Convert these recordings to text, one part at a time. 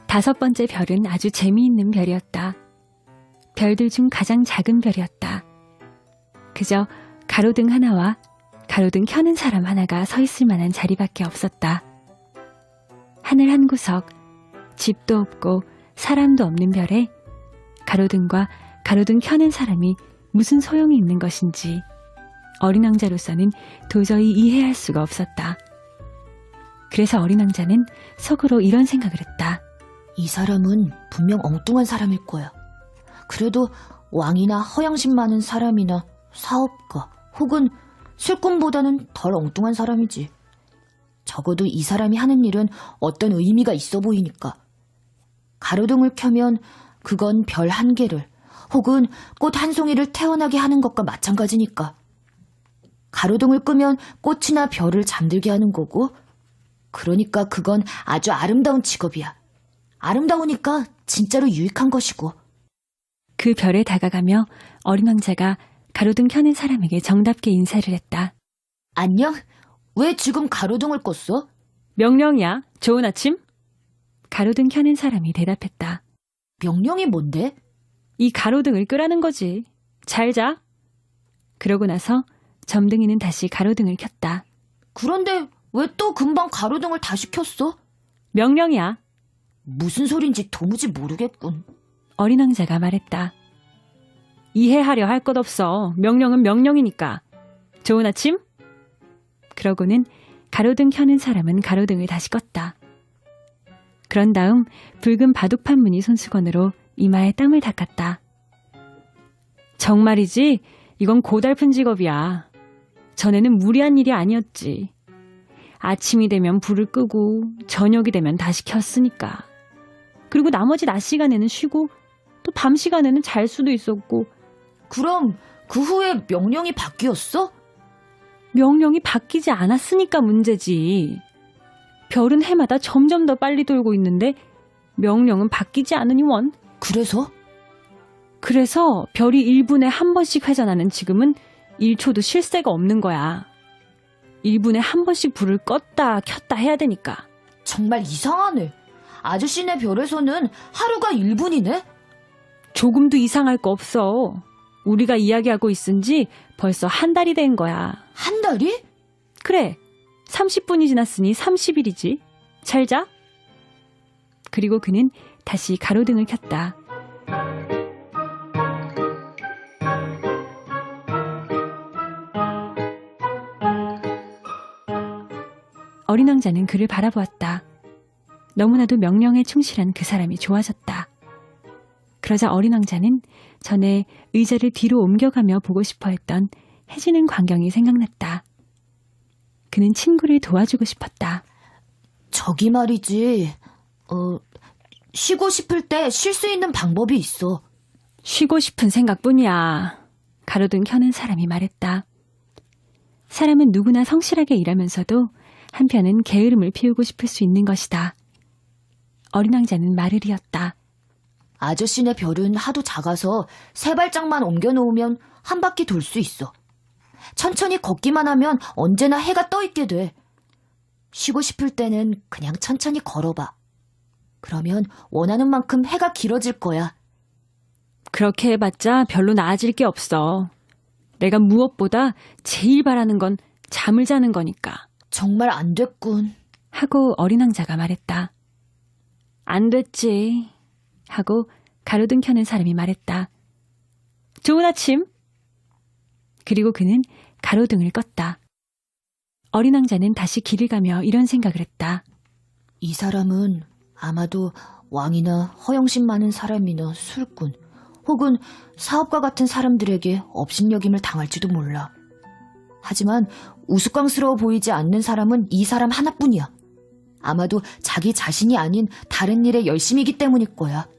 다섯 번째 별은 아주 재미있는 별이었다. 별들 중 가장 작은 별이었다. 그저 가로등 하나와 가로등 켜는 사람 하나가 서 있을 만한 자리밖에 없었다. 하늘 한 구석, 집도 없고 사람도 없는 별에 가로등과 가로등 켜는 사람이 무슨 소용이 있는 것인지 어린 왕자로서는 도저히 이해할 수가 없었다. 그래서 어린 왕자는 속으로 이런 생각을 했다. 이 사람은 분명 엉뚱한 사람일 거야. 그래도 왕이나 허영심 많은 사람이나 사업가 혹은 술꾼보다는 덜 엉뚱한 사람이지. 적어도 이 사람이 하는 일은 어떤 의미가 있어 보이니까. 가로등을 켜면 그건 별 한 개를 혹은 꽃 한 송이를 태어나게 하는 것과 마찬가지니까. 가로등을 끄면 꽃이나 별을 잠들게 하는 거고, 그러니까 그건 아주 아름다운 직업이야. 아름다우니까 진짜로 유익한 것이고. 그 별에 다가가며 어린 왕자가 가로등 켜는 사람에게 정답게 인사를 했다. 안녕? 왜 지금 가로등을 껐어? 명령이야. 좋은 아침? 가로등 켜는 사람이 대답했다. 명령이 뭔데? 이 가로등을 끄라는 거지. 잘 자. 그러고 나서 점등이는 다시 가로등을 켰다. 그런데 왜 또 금방 가로등을 다시 켰어? 명령이야. 무슨 소린지 도무지 모르겠군. 어린 왕자가 말했다. 이해하려 할 것 없어. 명령은 명령이니까. 좋은 아침? 그러고는 가로등 켜는 사람은 가로등을 다시 껐다. 그런 다음 붉은 바둑판 무늬 손수건으로 이마에 땀을 닦았다. 정말이지? 이건 고달픈 직업이야. 전에는 무리한 일이 아니었지. 아침이 되면 불을 끄고 저녁이 되면 다시 켰으니까. 그리고 나머지 낮 시간에는 쉬고 또 밤 시간에는 잘 수도 있었고. 그럼 그 후에 명령이 바뀌었어? 명령이 바뀌지 않았으니까 문제지. 별은 해마다 점점 더 빨리 돌고 있는데 명령은 바뀌지 않으니 원. 그래서 별이 1분에 한 번씩 회전하는 지금은 1초도 쉴 새가 없는 거야. 1분에 한 번씩 불을 껐다 켰다 해야 되니까. 정말 이상하네. 아저씨네 별에서는 하루가 1분이네? 조금도 이상할 거 없어. 우리가 이야기하고 있은 지 벌써 한 달이 된 거야. 한 달이? 그래. 30분이 지났으니 30일이지. 잘 자. 그리고 그는 다시 가로등을 켰다. 어린 왕자는 그를 바라보았다. 너무나도 명령에 충실한 그 사람이 좋아졌다. 그러자 어린 왕자는 전에 의자를 뒤로 옮겨가며 보고 싶어 했던 해지는 광경이 생각났다. 그는 친구를 도와주고 싶었다. 저기 말이지. 쉬고 싶을 때 쉴 수 있는 방법이 있어. 쉬고 싶은 생각뿐이야. 가로등 켜는 사람이 말했다. 사람은 누구나 성실하게 일하면서도 한편은 게으름을 피우고 싶을 수 있는 것이다. 어린 왕자는 말을 이었다. 아저씨네 별은 하도 작아서 세 발짝만 옮겨놓으면 한 바퀴 돌 수 있어. 천천히 걷기만 하면 언제나 해가 떠 있게 돼. 쉬고 싶을 때는 그냥 천천히 걸어봐. 그러면 원하는 만큼 해가 길어질 거야. 그렇게 해봤자 별로 나아질 게 없어. 내가 무엇보다 제일 바라는 건 잠을 자는 거니까. 정말 안 됐군. 하고 어린 왕자가 말했다. 안 됐지. 하고 가로등 켜는 사람이 말했다. 좋은 아침. 그리고 그는 가로등을 껐다. 어린 왕자는 다시 길을 가며 이런 생각을 했다. 이 사람은 아마도 왕이나 허영심 많은 사람이나 술꾼 혹은 사업가 같은 사람들에게 업신여김을 당할지도 몰라. 하지만 우스꽝스러워 보이지 않는 사람은 이 사람 하나뿐이야. 아마도 자기 자신이 아닌 다른 일에 열심이기 때문일 거야.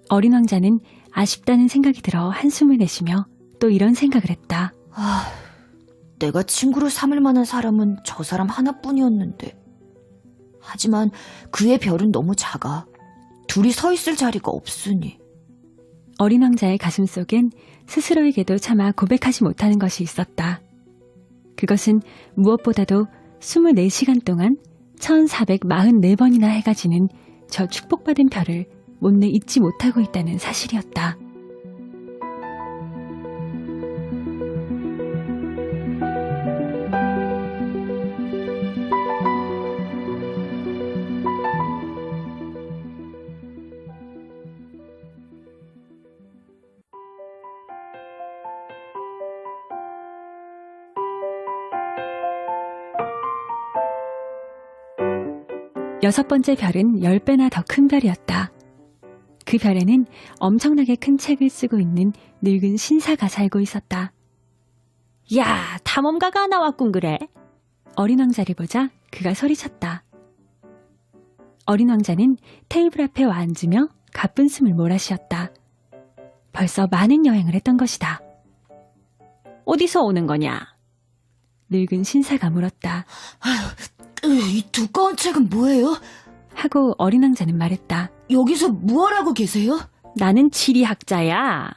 어린 왕자는 아쉽다는 생각이 들어 한숨을 내쉬며 또 이런 생각을 했다. 내가 친구로 삼을 만한 사람은 저 사람 하나뿐이었는데. 하지만 그의 별은 너무 작아. 둘이 서 있을 자리가 없으니. 어린 왕자의 가슴속엔 스스로에게도 차마 고백하지 못하는 것이 있었다. 그것은 무엇보다도 24시간 동안 1444번이나 해가 지는 저 축복받은 별을 못내 잊지 못하고 있다는 사실이었다. 여섯 번째 별은 10배나 더 큰 별이었다. 그 별에는 엄청나게 큰 책을 쓰고 있는 늙은 신사가 살고 있었다. 야, 탐험가가 나왔군 그래. 어린 왕자를 보자 그가 소리쳤다. 어린 왕자는 테이블 앞에 와 앉으며 가쁜 숨을 몰아쉬었다. 벌써 많은 여행을 했던 것이다. 어디서 오는 거냐? 늙은 신사가 물었다. 이 두꺼운 책은 뭐예요? 하고 어린 왕자는 말했다. 여기서 무엇하고 계세요? 나는 지리학자야.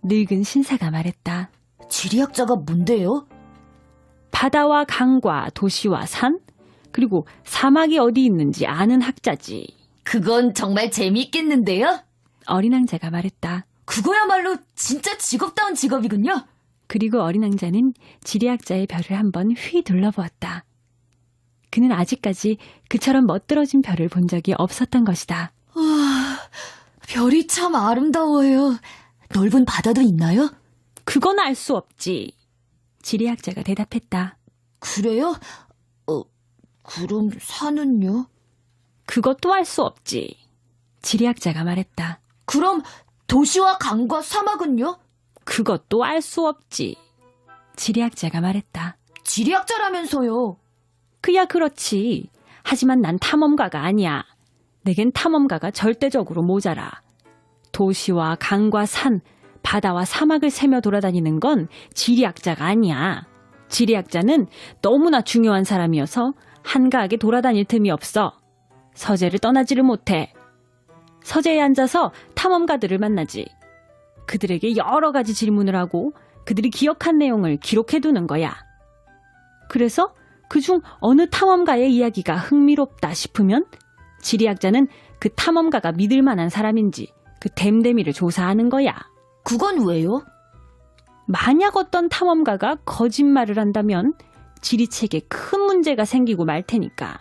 늙은 신사가 말했다. 지리학자가 뭔데요? 바다와 강과 도시와 산, 그리고 사막이 어디 있는지 아는 학자지. 그건 정말 재미있겠는데요? 어린 왕자가 말했다. 그거야말로 진짜 직업다운 직업이군요. 그리고 어린 왕자는 지리학자의 별을 한번 휘 둘러보았다. 그는 아직까지 그처럼 멋들어진 별을 본 적이 없었던 것이다. 와, 별이 참 아름다워요. 넓은 바다도 있나요? 그건 알 수 없지. 지리학자가 대답했다. 그래요? 그럼 산은요? 그것도 알 수 없지. 지리학자가 말했다. 그럼 도시와 강과 사막은요? 그것도 알 수 없지. 지리학자가 말했다. 지리학자라면서요. 그야 그렇지. 하지만 난 탐험가가 아니야. 내겐 탐험가가 절대적으로 모자라. 도시와 강과 산, 바다와 사막을 세며 돌아다니는 건 지리학자가 아니야. 지리학자는 너무나 중요한 사람이어서 한가하게 돌아다닐 틈이 없어. 서재를 떠나지를 못해. 서재에 앉아서 탐험가들을 만나지. 그들에게 여러 가지 질문을 하고 그들이 기억한 내용을 기록해두는 거야. 그래서 그중 어느 탐험가의 이야기가 흥미롭다 싶으면 지리학자는 그 탐험가가 믿을 만한 사람인지 그 댐데미를 조사하는 거야. 그건 왜요? 만약 어떤 탐험가가 거짓말을 한다면 지리책에 큰 문제가 생기고 말 테니까.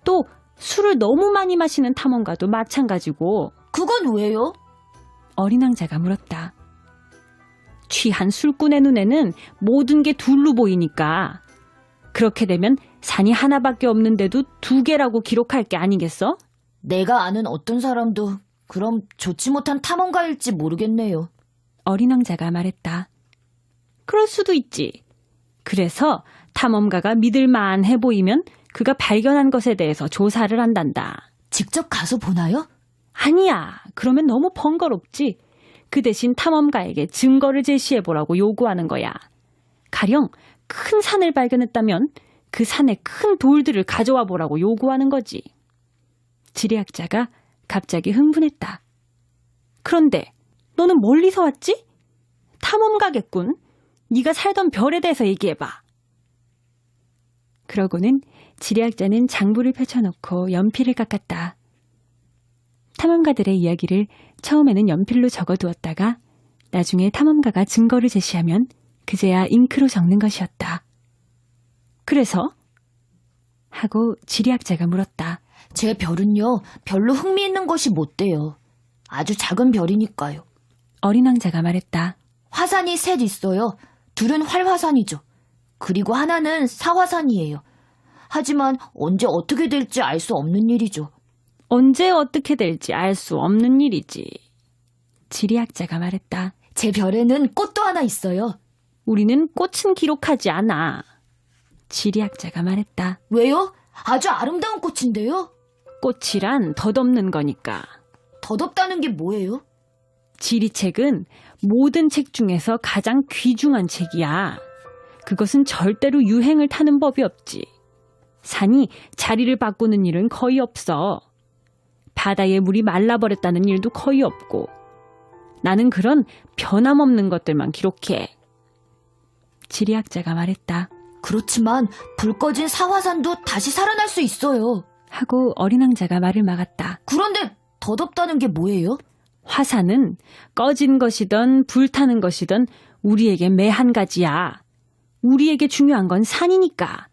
또 술을 너무 많이 마시는 탐험가도 마찬가지고. 그건 왜요? 어린 왕자가 물었다. 취한 술꾼의 눈에는 모든 게 둘로 보이니까. 그렇게 되면 산이 하나밖에 없는데도 2개라고 기록할 게 아니겠어? 내가 아는 어떤 사람도 그럼 좋지 못한 탐험가일지 모르겠네요. 어린 왕자가 말했다. 그럴 수도 있지. 그래서 탐험가가 믿을만해 보이면 그가 발견한 것에 대해서 조사를 한단다. 직접 가서 보나요? 아니야. 그러면 너무 번거롭지. 그 대신 탐험가에게 증거를 제시해보라고 요구하는 거야. 가령 큰 산을 발견했다면 그 산에 큰 돌들을 가져와 보라고 요구하는 거지. 지리학자가 갑자기 흥분했다. 그런데 너는 멀리서 왔지? 탐험가겠군. 네가 살던 별에 대해서 얘기해봐. 그러고는 지리학자는 장부를 펼쳐놓고 연필을 깎았다. 탐험가들의 이야기를 처음에는 연필로 적어두었다가 나중에 탐험가가 증거를 제시하면 그제야 잉크로 적는 것이었다. 그래서? 하고 지리학자가 물었다. 제 별은요, 별로 흥미있는 것이 못 돼요. 아주 작은 별이니까요. 어린 왕자가 말했다. 화산이 셋 있어요. 둘은 활화산이죠. 그리고 하나는 사화산이에요. 하지만 언제 어떻게 될지 알 수 없는 일이죠. 언제 어떻게 될지 알 수 없는 일이지. 지리학자가 말했다. 제 별에는 꽃도 하나 있어요. 우리는 꽃은 기록하지 않아. 지리학자가 말했다. 왜요? 아주 아름다운 꽃인데요. 꽃이란 덧없는 거니까. 덧없다는 게 뭐예요? 지리책은 모든 책 중에서 가장 귀중한 책이야. 그것은 절대로 유행을 타는 법이 없지. 산이 자리를 바꾸는 일은 거의 없어. 바다의 물이 말라버렸다는 일도 거의 없고. 나는 그런 변함없는 것들만 기록해. 지리학자가 말했다. 그렇지만 불 꺼진 사화산도 다시 살아날 수 있어요. 하고 어린 왕자가 말을 막았다. 그런데 덧없다는 게 뭐예요? 화산은 꺼진 것이든 불타는 것이든 우리에게 매 한 가지야. 우리에게 중요한 건 산이니까.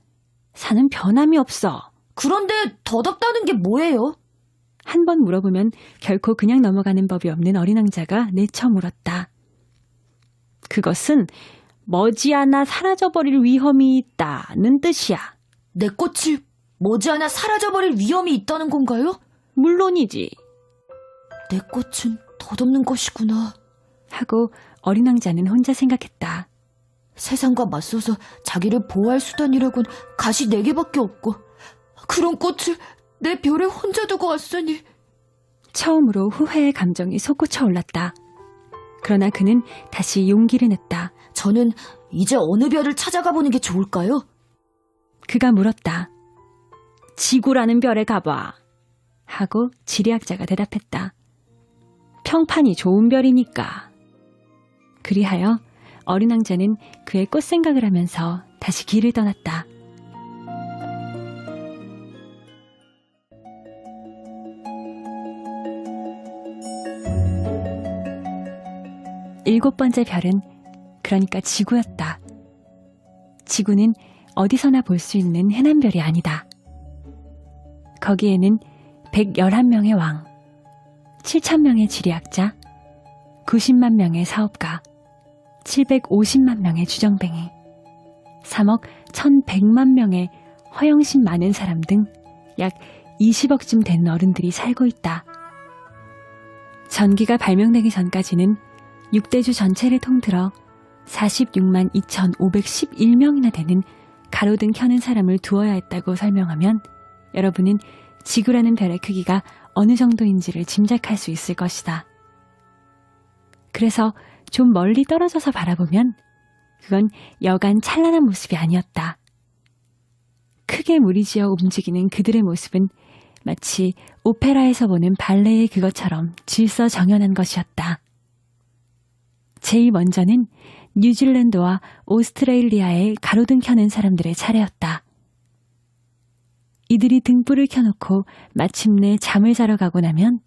산은 변함이 없어. 그런데 덧없다는 게 뭐예요? 한 번 물어보면 결코 그냥 넘어가는 법이 없는 어린 왕자가 내쳐 물었다. 그것은 머지않아 사라져버릴 위험이 있다는 뜻이야. 내 꽃이 머지않아 사라져버릴 위험이 있다는 건가요? 물론이지. 내 꽃은 덧없는 것이구나. 하고 어린 왕자는 혼자 생각했다. 세상과 맞서서 자기를 보호할 수단이라곤 가시 4개밖에 없고 그런 꽃을 내 별에 혼자 두고 왔으니. 처음으로 후회의 감정이 솟구쳐 올랐다. 그러나 그는 다시 용기를 냈다. 저는 이제 어느 별을 찾아가 보는 게 좋을까요? 그가 물었다. 지구라는 별에 가봐. 하고 지리학자가 대답했다. 평판이 좋은 별이니까. 그리하여 어린 왕자는 그의 꽃 생각을 하면서 다시 길을 떠났다. 일곱 번째 별은 그러니까 지구였다. 지구는 어디서나 볼 수 있는 흔한 별이 아니다. 거기에는 111명의 왕, 7,000명의 지리학자, 90만 명의 사업가, 750만 명의 주정뱅이, 3억 1,100만 명의 허영심 많은 사람 등 약 20억쯤 되는 어른들이 살고 있다. 전기가 발명되기 전까지는 6대주 전체를 통틀어 46만 2,511명이나 되는 가로등 켜는 사람을 두어야 했다고 설명하면 여러분은 지구라는 별의 크기가 어느 정도인지를 짐작할 수 있을 것이다. 그래서 좀 멀리 떨어져서 바라보면 그건 여간 찬란한 모습이 아니었다. 크게 무리지어 움직이는 그들의 모습은 마치 오페라에서 보는 발레의 그것처럼 질서정연한 것이었다. 제일 먼저는 뉴질랜드와 오스트레일리아의 가로등 켜는 사람들의 차례였다. 이들이 등불을 켜놓고 마침내 잠을 자러 가고 나면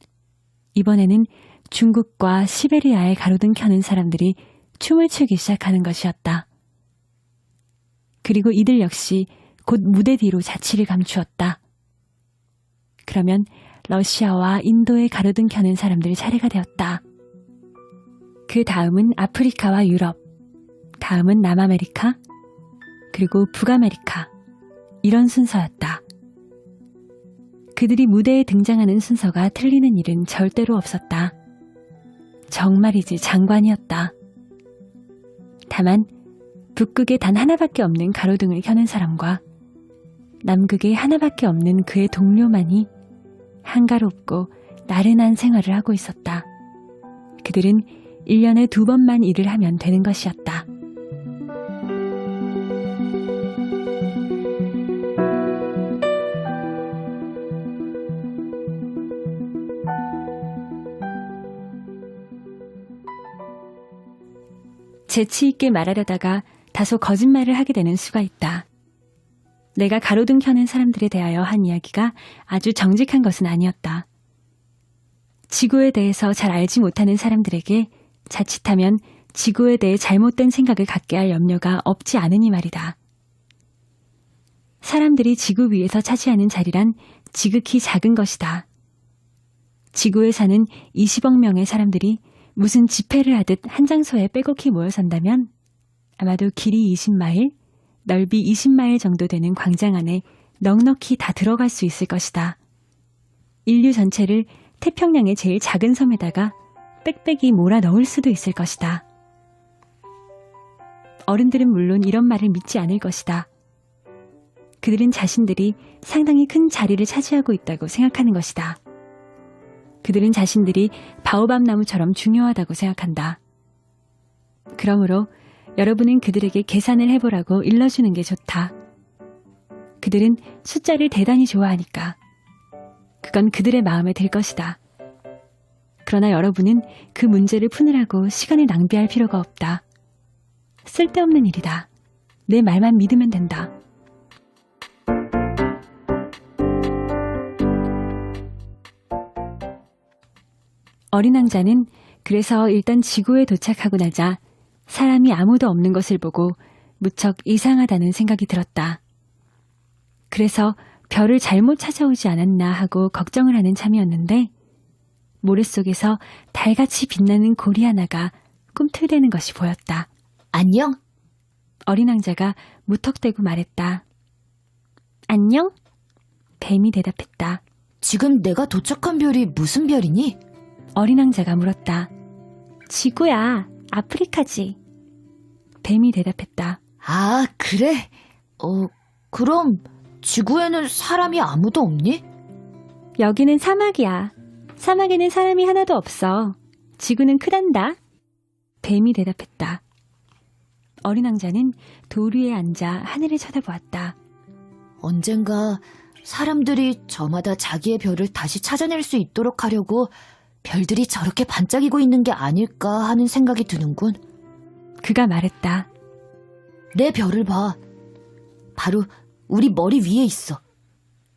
이번에는 중국과 시베리아의 가로등 켜는 사람들이 춤을 추기 시작하는 것이었다. 그리고 이들 역시 곧 무대 뒤로 자취를 감추었다. 그러면 러시아와 인도의 가로등 켜는 사람들 차례가 되었다. 그 다음은 아프리카와 유럽, 다음은 남아메리카, 그리고 북아메리카, 이런 순서였다. 그들이 무대에 등장하는 순서가 틀리는 일은 절대로 없었다. 정말이지 장관이었다. 다만 북극에 단 하나밖에 없는 가로등을 켜는 사람과 남극에 하나밖에 없는 그의 동료만이 한가롭고 나른한 생활을 하고 있었다. 그들은 1년에 2번만 일을 하면 되는 것이었다. 재치 있게 말하려다가 다소 거짓말을 하게 되는 수가 있다. 내가 가로등 켜는 사람들에 대하여 한 이야기가 아주 정직한 것은 아니었다. 지구에 대해서 잘 알지 못하는 사람들에게 자칫하면 지구에 대해 잘못된 생각을 갖게 할 염려가 없지 않으니 말이다. 사람들이 지구 위에서 차지하는 자리란 지극히 작은 것이다. 지구에 사는 20억 명의 사람들이 무슨 집회를 하듯 한 장소에 빼곡히 모여 산다면 아마도 길이 20마일, 넓이 20마일 정도 되는 광장 안에 넉넉히 다 들어갈 수 있을 것이다. 인류 전체를 태평양의 제일 작은 섬에다가 빽빽이 몰아 넣을 수도 있을 것이다. 어른들은 물론 이런 말을 믿지 않을 것이다. 그들은 자신들이 상당히 큰 자리를 차지하고 있다고 생각하는 것이다. 그들은 자신들이 바오밥 나무처럼 중요하다고 생각한다. 그러므로 여러분은 그들에게 계산을 해보라고 일러주는 게 좋다. 그들은 숫자를 대단히 좋아하니까. 그건 그들의 마음에 들 것이다. 그러나 여러분은 그 문제를 푸느라고 시간을 낭비할 필요가 없다. 쓸데없는 일이다. 내 말만 믿으면 된다. 어린 왕자는 그래서 일단 지구에 도착하고 나자 사람이 아무도 없는 것을 보고 무척 이상하다는 생각이 들었다. 그래서 별을 잘못 찾아오지 않았나 하고 걱정을 하는 참이었는데 모래 속에서 달같이 빛나는 고리 하나가 꿈틀대는 것이 보였다. 안녕? 어린 왕자가 무턱대고 말했다. 안녕? 뱀이 대답했다. 지금 내가 도착한 별이 무슨 별이니? 어린 왕자가 물었다. 지구야, 아프리카지. 뱀이 대답했다. 아, 그래? 그럼 지구에는 사람이 아무도 없니? 여기는 사막이야. 사막에는 사람이 하나도 없어. 지구는 크단다. 뱀이 대답했다. 어린 왕자는 돌 위에 앉아 하늘을 쳐다보았다. 언젠가 사람들이 저마다 자기의 별을 다시 찾아낼 수 있도록 하려고 별들이 저렇게 반짝이고 있는 게 아닐까 하는 생각이 드는군. 그가 말했다. 내 별을 봐. 바로 우리 머리 위에 있어.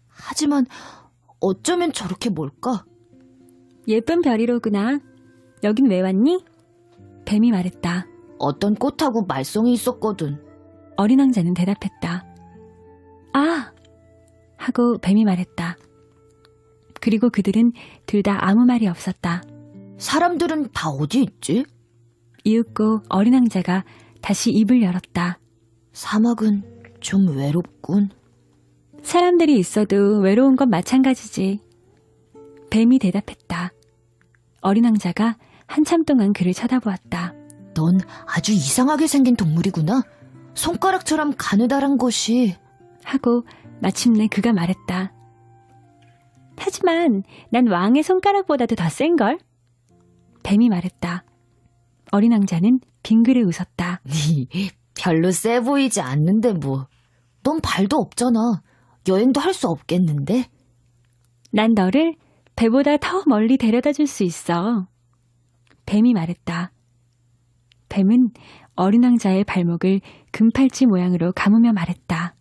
하지만 어쩌면 저렇게 뭘까? 예쁜 별이로구나. 여긴 왜 왔니? 뱀이 말했다. 어떤 꽃하고 말썽이 있었거든. 어린 왕자는 대답했다. 아! 하고 뱀이 말했다. 그리고 그들은 둘 다 아무 말이 없었다. 사람들은 다 어디 있지? 이윽고 어린 왕자가 다시 입을 열었다. 사막은 좀 외롭군. 사람들이 있어도 외로운 건 마찬가지지. 뱀이 대답했다. 어린 왕자가 한참 동안 그를 쳐다보았다. 넌 아주 이상하게 생긴 동물이구나. 손가락처럼 가느다란 것이. 하고 마침내 그가 말했다. 하지만 난 왕의 손가락보다도 더 센걸? 뱀이 말했다. 어린 왕자는 빙그레 웃었다. 별로 세 보이지 않는데 뭐. 넌 발도 없잖아. 여행도 할 수 없겠는데? 난 너를 배보다 더 멀리 데려다 줄 수 있어. 뱀이 말했다. 뱀은 어린 왕자의 발목을 금팔찌 모양으로 감으며 말했다.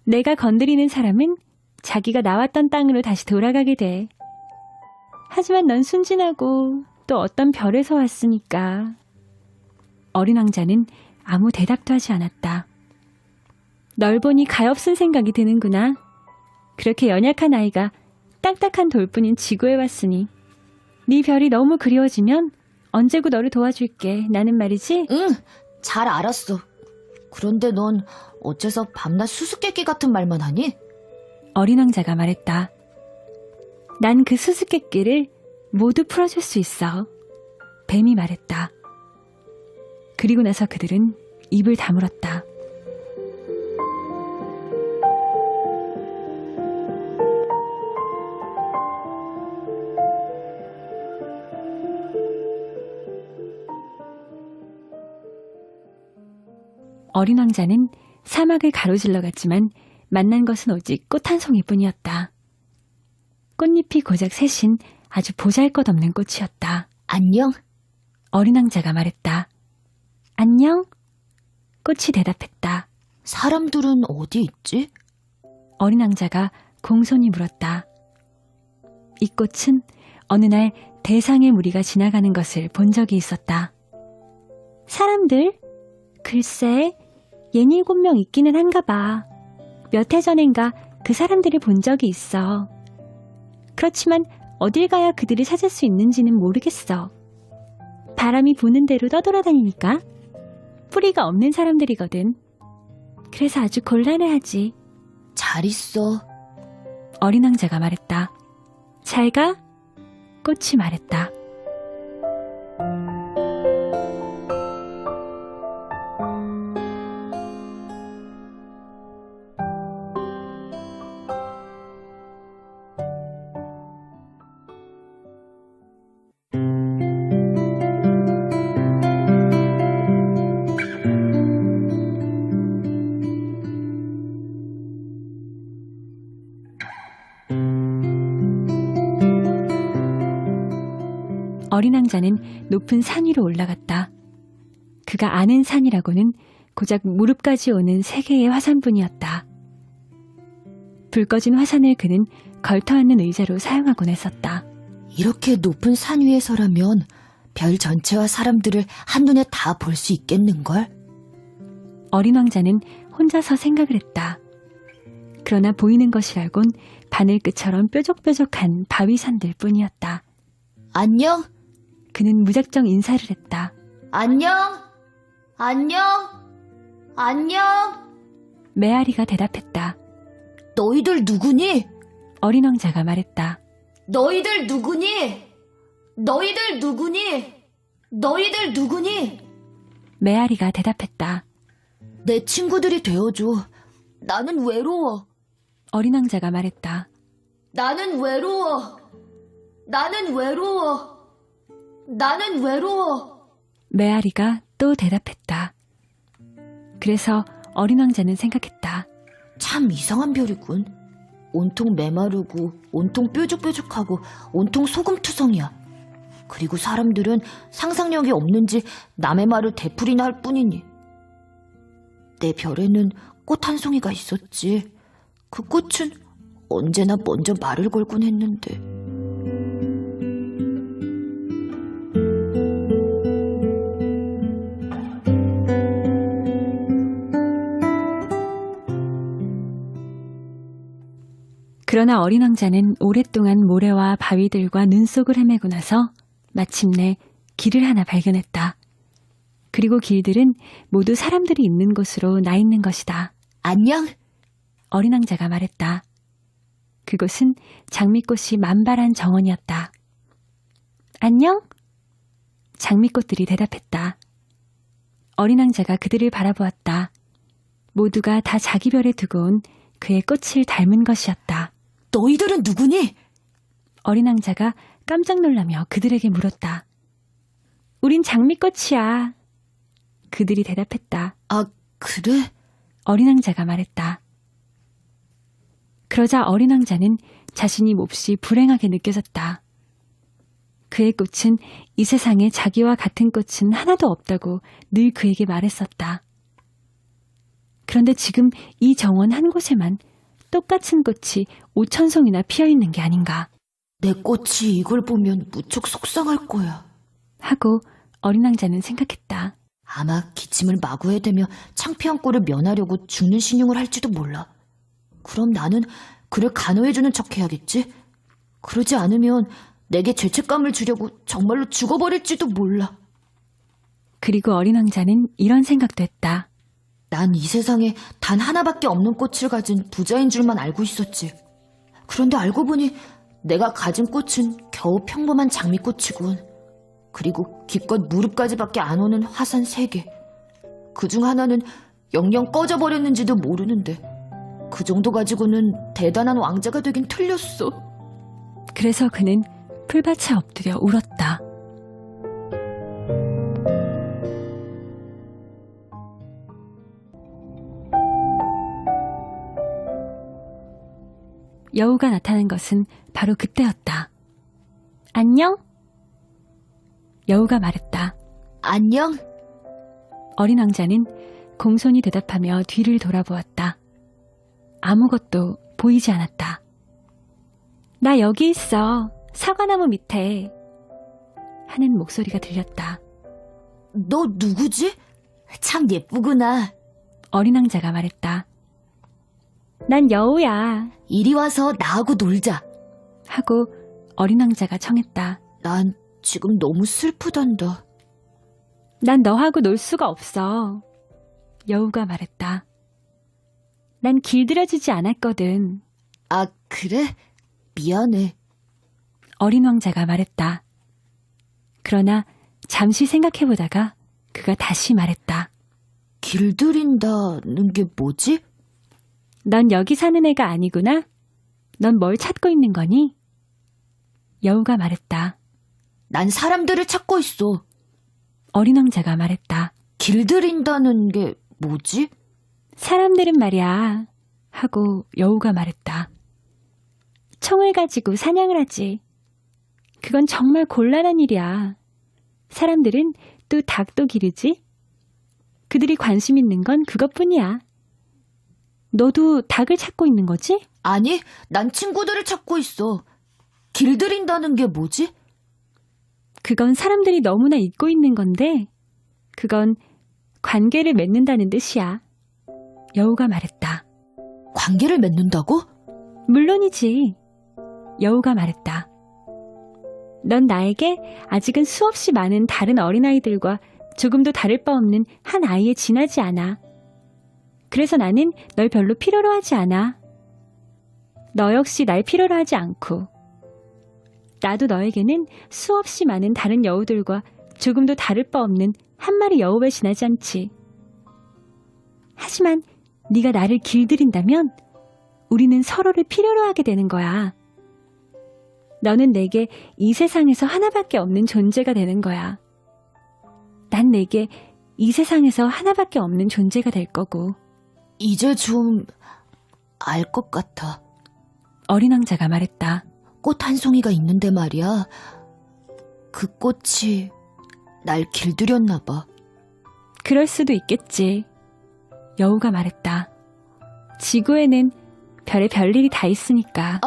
내가 건드리는 사람은 자기가 나왔던 땅으로 다시 돌아가게 돼. 하지만 넌 순진하고 또 어떤 별에서 왔으니까. 어린 왕자는 아무 대답도 하지 않았다. 널 보니 가엾은 생각이 드는구나. 그렇게 연약한 아이가 딱딱한 돌뿐인 지구에 왔으니 네 별이 너무 그리워지면 언제고 너를 도와줄게. 나는 말이지. 응, 잘 알았어. 그런데 넌 어째서 밤낮 수수께끼 같은 말만 하니? 어린 왕자가 말했다. 난 그 수수께끼를 모두 풀어줄 수 있어. 뱀이 말했다. 그리고 나서 그들은 입을 다물었다. 어린 왕자는 사막을 가로질러 갔지만 만난 것은 오직 꽃 한 송이뿐이었다. 꽃잎이 고작 셋인 아주 보잘것없는 꽃이었다. 안녕? 어린 왕자가 말했다. 안녕? 꽃이 대답했다. 사람들은 어디 있지? 어린 왕자가 공손히 물었다. 이 꽃은 어느 날 대상의 무리가 지나가는 것을 본 적이 있었다. 사람들? 글쎄, 67명 있기는 한가 봐. 몇 해 전엔가 그 사람들을 본 적이 있어. 그렇지만 어딜 가야 그들을 찾을 수 있는지는 모르겠어. 바람이 부는 대로 떠돌아다니니까. 뿌리가 없는 사람들이거든. 그래서 아주 곤란해하지. 잘 있어. 어린 왕자가 말했다. 잘 가? 꽃이 말했다. 어린 왕자는 높은 산 위로 올라갔다. 그가 아는 산이라고는 고작 무릎까지 오는 3개의 화산뿐이었다. 불 꺼진 화산을 그는 걸터앉는 의자로 사용하곤 했었다. 이렇게 높은 산 위에 서라면 별 전체와 사람들을 한눈에 다 볼 수 있겠는걸? 어린 왕자는 혼자서 생각을 했다. 그러나 보이는 것이라곤 바늘끝처럼 뾰족뾰족한 바위산들 뿐이었다. 안녕? 그는 무작정 인사를 했다. 안녕? 안녕? 안녕? 메아리가 대답했다. 너희들 누구니? 어린 왕자가 말했다. 너희들 누구니? 너희들 누구니? 너희들 누구니? 메아리가 대답했다. 내 친구들이 되어줘. 나는 외로워. 어린 왕자가 말했다. 나는 외로워. 나는 외로워. 나는 외로워. 메아리가 또 대답했다. 그래서 어린 왕자는 생각했다. 참 이상한 별이군. 온통 메마르고 온통 뾰족뾰족하고 온통 소금투성이야. 그리고 사람들은 상상력이 없는지 남의 말을 되풀이나 할 뿐이니. 내 별에는 꽃 한 송이가 있었지. 그 꽃은 언제나 먼저 말을 걸곤 했는데. 그러나 어린 왕자는 오랫동안 모래와 바위들과 눈 속을 헤매고 나서 마침내 길을 하나 발견했다. 그리고 길들은 모두 사람들이 있는 곳으로 나 있는 것이다. 안녕? 어린 왕자가 말했다. 그곳은 장미꽃이 만발한 정원이었다. 안녕? 장미꽃들이 대답했다. 어린 왕자가 그들을 바라보았다. 모두가 다 자기 별에 두고 온 그의 꽃을 닮은 것이었다. 너희들은 누구니? 어린 왕자가 깜짝 놀라며 그들에게 물었다. 우린 장미꽃이야. 그들이 대답했다. 아, 그래? 어린 왕자가 말했다. 그러자 어린 왕자는 자신이 몹시 불행하게 느껴졌다. 그의 꽃은 이 세상에 자기와 같은 꽃은 하나도 없다고 늘 그에게 말했었다. 그런데 지금 이 정원 한 곳에만 똑같은 꽃이 5,000송이나 피어있는 게 아닌가. 내 꽃이 이걸 보면 무척 속상할 거야. 하고 어린 왕자는 생각했다. 아마 기침을 마구 해대며 창피한 꼴을 면하려고 죽는 신용을 할지도 몰라. 그럼 나는 그를 간호해주는 척 해야겠지? 그러지 않으면 내게 죄책감을 주려고 정말로 죽어버릴지도 몰라. 그리고 어린 왕자는 이런 생각도 했다. 난 이 세상에 단 하나밖에 없는 꽃을 가진 부자인 줄만 알고 있었지. 그런데 알고 보니 내가 가진 꽃은 겨우 평범한 장미꽃이군. 그리고 기껏 무릎까지밖에 안 오는 화산 3개. 그중 하나는 영영 꺼져버렸는지도 모르는데 그 정도 가지고는 대단한 왕자가 되긴 틀렸어. 그래서 그는 풀밭에 엎드려 울었다. 여우가 나타난 것은 바로 그때였다. 안녕? 여우가 말했다. 안녕? 어린 왕자는 공손히 대답하며 뒤를 돌아보았다. 아무것도 보이지 않았다. 나 여기 있어. 사과나무 밑에. 하는 목소리가 들렸다. 너 누구지? 참 예쁘구나. 어린 왕자가 말했다. 난 여우야. 이리 와서 나하고 놀자. 하고 어린 왕자가 청했다. 난 지금 너무 슬프단다. 난 너하고 놀 수가 없어. 여우가 말했다. 난 길들여주지 않았거든. 아, 그래? 미안해. 어린 왕자가 말했다. 그러나 잠시 생각해보다가 그가 다시 말했다. 길들인다는 게 뭐지? 넌 여기 사는 애가 아니구나? 넌 뭘 찾고 있는 거니? 여우가 말했다. 난 사람들을 찾고 있어. 어린 왕자가 말했다. 길들인다는 게 뭐지? 사람들은 말이야. 하고 여우가 말했다. 총을 가지고 사냥을 하지. 그건 정말 곤란한 일이야. 사람들은 또 닭도 기르지? 그들이 관심 있는 건 그것뿐이야. 너도 닭을 찾고 있는 거지? 아니, 난 친구들을 찾고 있어. 길들인다는 게 뭐지? 그건 사람들이 너무나 잊고 있는 건데, 그건 관계를 맺는다는 뜻이야. 여우가 말했다. 관계를 맺는다고? 물론이지. 여우가 말했다. 넌 나에게 아직은 수없이 많은 다른 어린아이들과 조금도 다를 바 없는 한 아이에 지나지 않아. 그래서 나는 널 별로 필요로 하지 않아. 너 역시 날 필요로 하지 않고. 나도 너에게는 수없이 많은 다른 여우들과 조금도 다를 바 없는 한 마리 여우에 지나지 않지. 하지만 네가 나를 길들인다면 우리는 서로를 필요로 하게 되는 거야. 너는 내게 이 세상에서 하나밖에 없는 존재가 되는 거야. 난 내게 이 세상에서 하나밖에 없는 존재가 될 거고. 이제 좀 알 것 같아. 어린 왕자가 말했다. 꽃 한 송이가 있는데 말이야. 그 꽃이 날 길들였나 봐. 그럴 수도 있겠지. 여우가 말했다. 지구에는 별의 별일이 다 있으니까.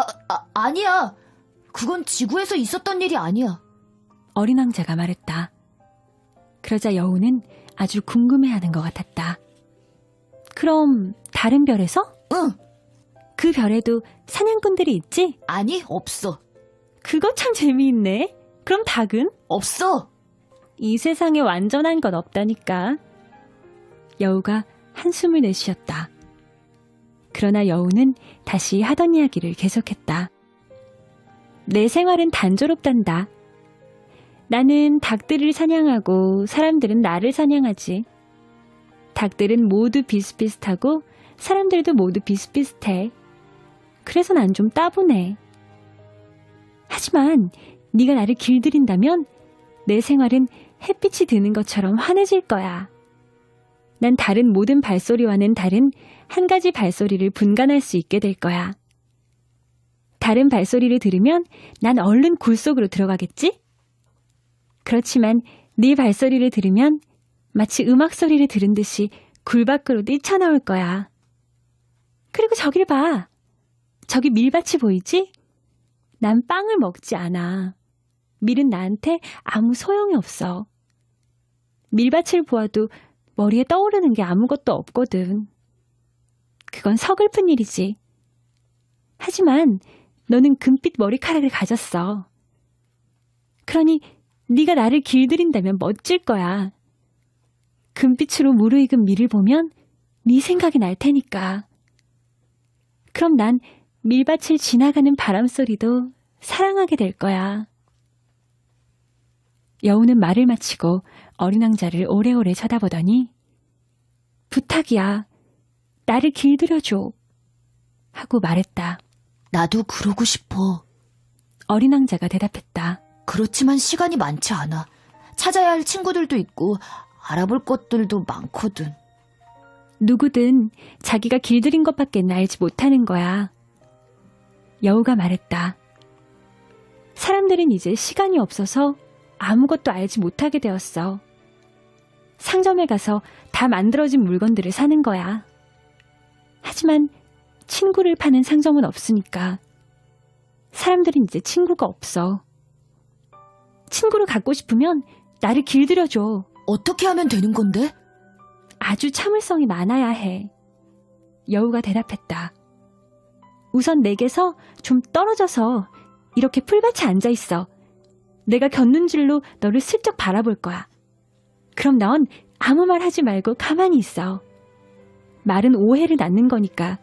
아니야. 그건 지구에서 있었던 일이 아니야. 어린 왕자가 말했다. 그러자 여우는 아주 궁금해하는 것 같았다. 그럼 다른 별에서? 응. 그 별에도 사냥꾼들이 있지? 아니, 없어. 그거 참 재미있네. 그럼 닭은? 없어. 이 세상에 완전한 건 없다니까. 여우가 한숨을 내쉬었다. 그러나 여우는 다시 하던 이야기를 계속했다. 내 생활은 단조롭단다. 나는 닭들을 사냥하고 사람들은 나를 사냥하지. 닭들은 모두 비슷비슷하고 사람들도 모두 비슷비슷해. 그래서 난 좀 따분해. 하지만 네가 나를 길들인다면 내 생활은 햇빛이 드는 것처럼 환해질 거야. 난 다른 모든 발소리와는 다른 한 가지 발소리를 분간할 수 있게 될 거야. 다른 발소리를 들으면 난 얼른 굴 속으로 들어가겠지? 그렇지만 네 발소리를 들으면 마치 음악 소리를 들은 듯이 굴 밖으로 뛰쳐나올 거야. 그리고 저길 봐. 저기 밀밭이 보이지? 난 빵을 먹지 않아. 밀은 나한테 아무 소용이 없어. 밀밭을 보아도 머리에 떠오르는 게 아무것도 없거든. 그건 서글픈 일이지. 하지만 너는 금빛 머리카락을 가졌어. 그러니 네가 나를 길들인다면 멋질 거야. 금빛으로 무르익은 밀을 보면 네 생각이 날 테니까. 그럼 난 밀밭을 지나가는 바람소리도 사랑하게 될 거야. 여우는 말을 마치고 어린 왕자를 오래오래 쳐다보더니 부탁이야. 나를 길들여줘. 하고 말했다. 나도 그러고 싶어. 어린 왕자가 대답했다. 그렇지만 시간이 많지 않아. 찾아야 할 친구들도 있고 알아볼 것들도 많거든. 누구든 자기가 길들인 것밖에 알지 못하는 거야. 여우가 말했다. 사람들은 이제 시간이 없어서 아무것도 알지 못하게 되었어. 상점에 가서 다 만들어진 물건들을 사는 거야. 하지만 친구를 파는 상점은 없으니까 사람들은 이제 친구가 없어. 친구를 갖고 싶으면 나를 길들여줘. 어떻게 하면 되는 건데? 아주 참을성이 많아야 해. 여우가 대답했다. 우선 내게서 좀 떨어져서 이렇게 풀밭에 앉아있어. 내가 곁눈질로 너를 슬쩍 바라볼 거야. 그럼 넌 아무 말 하지 말고 가만히 있어. 말은 오해를 낳는 거니까.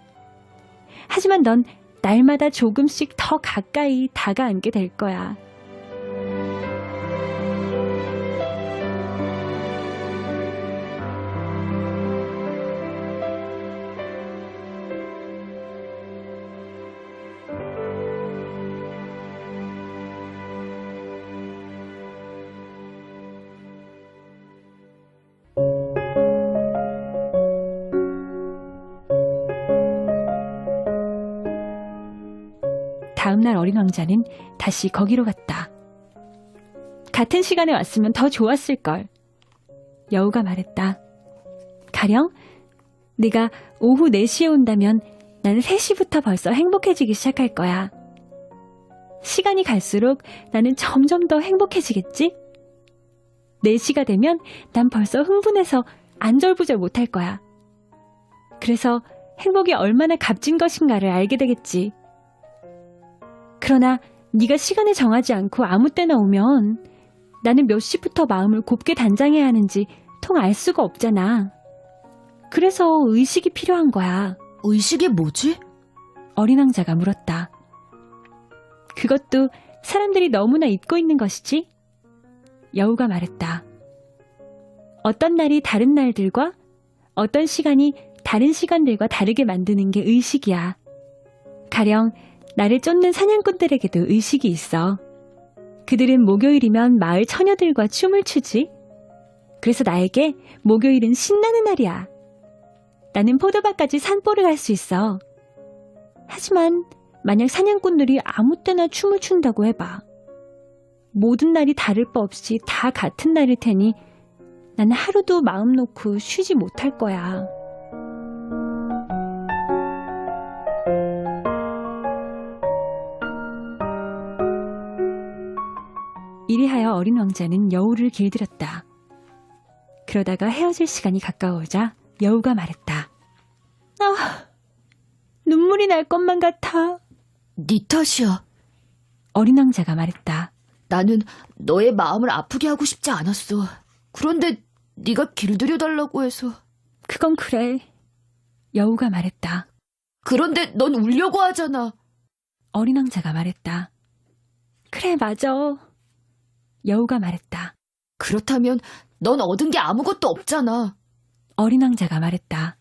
하지만 넌 날마다 조금씩 더 가까이 다가앉게 될 거야. 다음날 어린 왕자는 다시 거기로 갔다. 같은 시간에 왔으면 더 좋았을걸. 여우가 말했다. 가령 네가 오후 4시에 온다면 나는 3시부터 벌써 행복해지기 시작할 거야. 시간이 갈수록 나는 점점 더 행복해지겠지? 4시가 되면 난 벌써 흥분해서 안절부절 못할 거야. 그래서 행복이 얼마나 값진 것인가를 알게 되겠지. 그러나 네가 시간을 정하지 않고 아무 때나 오면 나는 몇 시부터 마음을 곱게 단장해야 하는지 통 알 수가 없잖아. 그래서 의식이 필요한 거야. 의식이 뭐지? 어린 왕자가 물었다. 그것도 사람들이 너무나 잊고 있는 것이지? 여우가 말했다. 어떤 날이 다른 날들과 어떤 시간이 다른 시간들과 다르게 만드는 게 의식이야. 가령 나를 쫓는 사냥꾼들에게도 의식이 있어. 그들은 목요일이면 마을 처녀들과 춤을 추지. 그래서 나에게 목요일은 신나는 날이야. 나는 포도밭까지 산보를 할 수 있어. 하지만 만약 사냥꾼들이 아무 때나 춤을 춘다고 해봐. 모든 날이 다를 바 없이 다 같은 날일 테니 나는 하루도 마음 놓고 쉬지 못할 거야. 이리하여 어린 왕자는 여우를 길들였다. 그러다가 헤어질 시간이 가까워오자 여우가 말했다. 눈물이 날 것만 같아. 네 탓이야. 어린 왕자가 말했다. 나는 너의 마음을 아프게 하고 싶지 않았어. 그런데 네가 길들여달라고 해서. 그건 그래. 여우가 말했다. 그런데 넌 울려고 하잖아. 어린 왕자가 말했다. 그래, 맞아. 여우가 말했다. 그렇다면 넌 얻은 게 아무것도 없잖아. 어린 왕자가 말했다.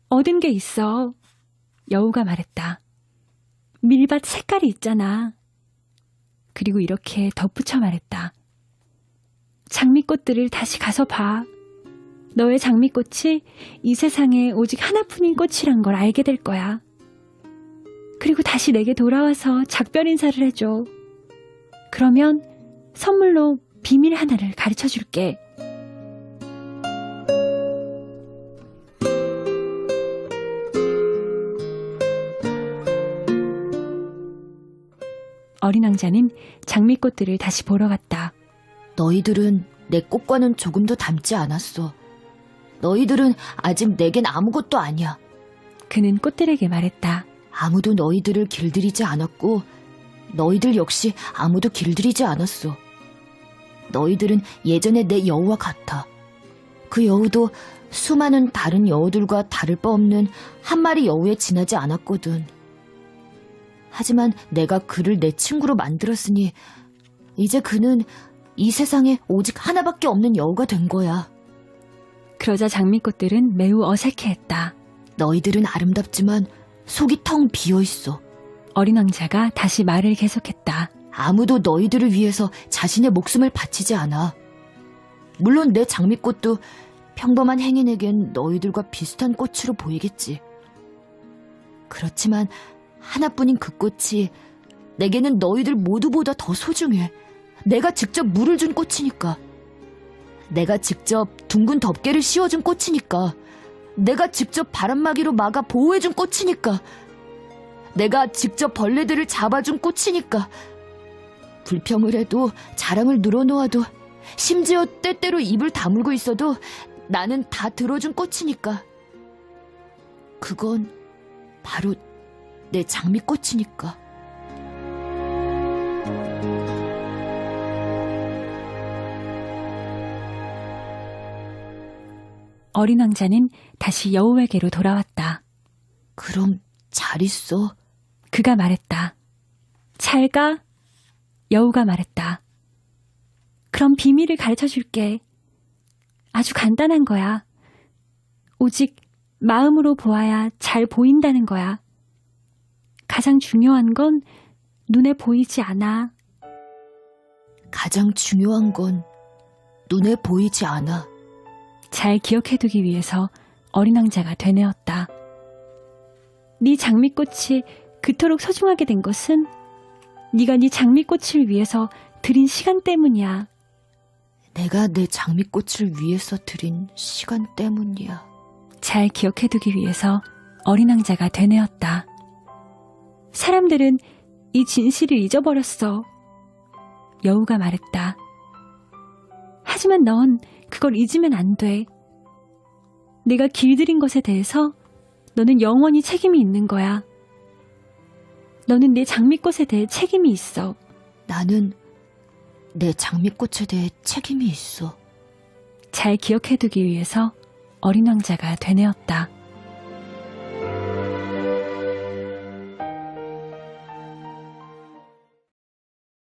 얻은 게 있어. 여우가 말했다. 밀밭 색깔이 있잖아. 그리고 이렇게 덧붙여 말했다. 장미꽃들을 다시 가서 봐. 너의 장미꽃이 이 세상에 오직 하나뿐인 꽃이란 걸 알게 될 거야. 그리고 다시 내게 돌아와서 작별 인사를 해줘. 그러면 선물로 비밀 하나를 가르쳐 줄게. 어린 왕자는 장미꽃들을 다시 보러 갔다. 너희들은 내 꽃과는 조금도 닮지 않았어. 너희들은 아직 내겐 아무것도 아니야. 그는 꽃들에게 말했다. 아무도 너희들을 길들이지 않았고 너희들 역시 아무도 길들이지 않았어. 너희들은 예전에 내 여우와 같아. 그 여우도 수많은 다른 여우들과 다를 바 없는 한 마리 여우에 지나지 않았거든. 하지만 내가 그를 내 친구로 만들었으니 이제 그는 이 세상에 오직 하나밖에 없는 여우가 된 거야. 그러자 장미꽃들은 매우 어색해했다. 너희들은 아름답지만 속이 텅 비어있어. 어린 왕자가 다시 말을 계속했다. 아무도 너희들을 위해서 자신의 목숨을 바치지 않아. 물론 내 장미꽃도 평범한 행인에겐 너희들과 비슷한 꽃으로 보이겠지. 그렇지만 하나뿐인 그 꽃이 내게는 너희들 모두보다 더 소중해. 내가 직접 물을 준 꽃이니까. 내가 직접 둥근 덮개를 씌워준 꽃이니까. 내가 직접 바람막이로 막아 보호해준 꽃이니까. 내가 직접 벌레들을 잡아준 꽃이니까. 불평을 해도 자랑을 늘어놓아도 심지어 때때로 입을 다물고 있어도 나는 다 들어준 꽃이니까. 그건 바로 내 장미꽃이니까. 어린 왕자는 다시 여우에게로 돌아왔다. 그럼 잘 있어. 그가 말했다. 잘 가. 여우가 말했다. 그럼 비밀을 가르쳐 줄게. 아주 간단한 거야. 오직 마음으로 보아야 잘 보인다는 거야. 가장 중요한 건 눈에 보이지 않아. 가장 중요한 건 눈에 보이지 않아. 잘 기억해두기 위해서 어린 왕자가 되뇌었다. 네 장미꽃이 그토록 소중하게 된 것은 네가 네 장미꽃을 위해서 들인 시간 때문이야. 내가 내 장미꽃을 위해서 들인 시간 때문이야. 잘 기억해두기 위해서 어린 왕자가 되뇌었다. 사람들은 이 진실을 잊어버렸어. 여우가 말했다. 하지만 넌 그걸 잊으면 안 돼. 내가 길들인 것에 대해서 너는 영원히 책임이 있는 거야. 너는 내 장미꽃에 대해 책임이 있어. 나는 내 장미꽃에 대해 책임이 있어. 잘 기억해두기 위해서 어린 왕자가 되뇌었다.